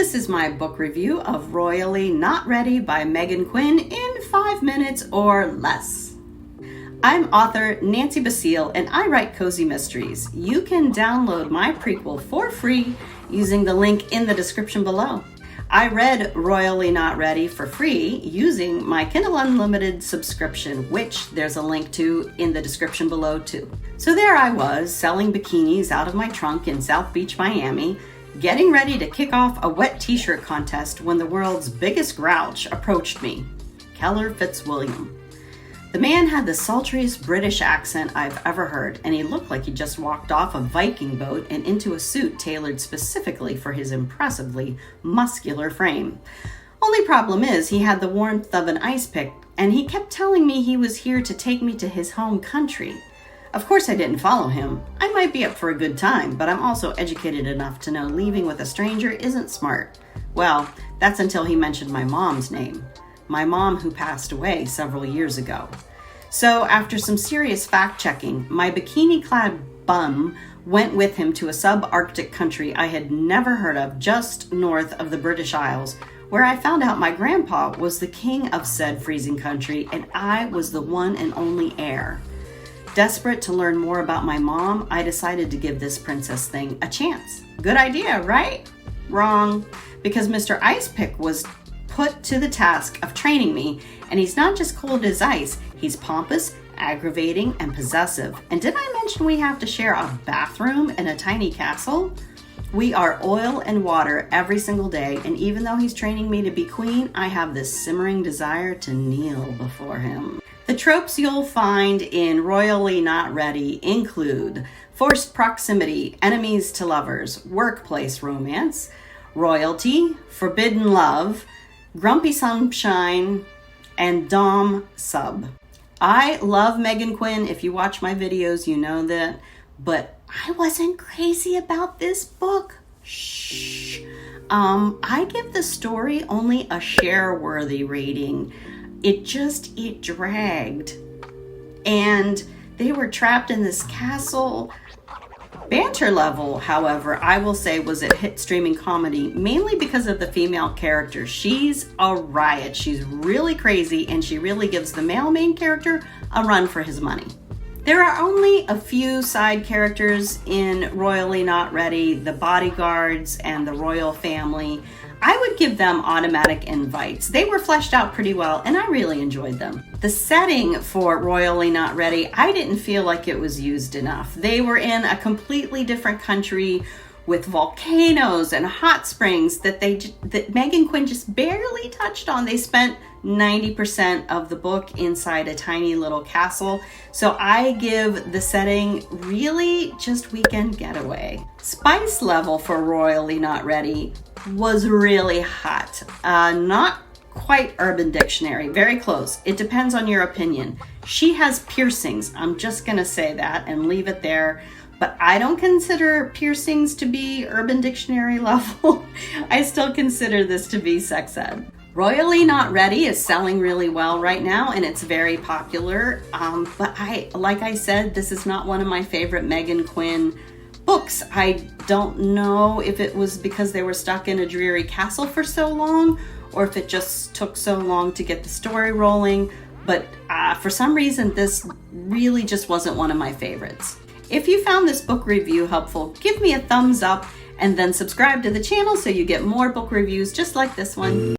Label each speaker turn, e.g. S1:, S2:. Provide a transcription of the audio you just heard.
S1: This is my book review of Royally Not Ready by Meghan Quinn in 5 minutes or less. I'm author Nancy Basile and I write cozy mysteries. You can download my prequel for free using the link in the description below. I read Royally Not Ready for free using my Kindle Unlimited subscription, which there's a link to in the description below too. So there I was, selling bikinis out of my trunk in South Beach, Miami, getting ready to kick off a wet t-shirt contest when the world's biggest grouch approached me, Keller Fitzwilliam. The man had the sultriest British accent I've ever heard, and he looked like he just walked off a Viking boat and into a suit tailored specifically for his impressively muscular frame. Only problem is he had the warmth of an ice pick, and he kept telling me he was here to take me to his home country. Of course I didn't follow him. I might be up for a good time, but I'm also educated enough to know leaving with a stranger isn't smart. Well, that's until he mentioned my mom's name. My mom who passed away several years ago. So after some serious fact-checking, my bikini-clad bum went with him to a sub-Arctic country I had never heard of just north of the British Isles, where I found out my grandpa was the king of said freezing country and I was the one and only heir. Desperate to learn more about my mom, I decided to give this princess thing a chance. Good idea, right? Wrong, because Mr. Ice Pick was put to the task of training me, and he's not just cold as ice, he's pompous, aggravating, and possessive. And did I mention we have to share a bathroom in a tiny castle? We are oil and water every single day, and even though he's training me to be queen, I have this simmering desire to kneel before him. The tropes you'll find in Royally Not Ready include forced proximity, enemies to lovers, workplace romance, royalty, forbidden love, grumpy sunshine, and dom sub. I love Meghan Quinn. If you watch my videos, you know that, but I wasn't crazy about this book. Shh. I give the story only a share-worthy rating. It dragged. And they were trapped in this castle. Banter level, however, I will say was a hit streaming comedy, mainly because of the female character. She's a riot. She's really crazy, and she really gives the male main character a run for his money. There are only a few side characters in Royally Not Ready, the bodyguards and the royal family. I would give them automatic invites. They were fleshed out pretty well, and I really enjoyed them. The setting for Royally Not Ready, I didn't feel like it was used enough. They were in a completely different country with volcanoes and hot springs that Meghan Quinn just barely touched on. They spent 90% of the book inside a tiny little castle. So I give the setting really just weekend getaway. Spice level for Royally Not Ready was really hot. Not quite Urban Dictionary, very close. It depends on your opinion. She has piercings. I'm just gonna say that and leave it there. But I don't consider piercings to be Urban Dictionary level. I still consider this to be sex ed. Royally Not Ready is selling really well right now, and it's very popular. But like I said, this is not one of my favorite Meghan Quinn books. I don't know if it was because they were stuck in a dreary castle for so long, or if it just took so long to get the story rolling. But for some reason, this really just wasn't one of my favorites. If you found this book review helpful, give me a thumbs up and then subscribe to the channel so you get more book reviews just like this one.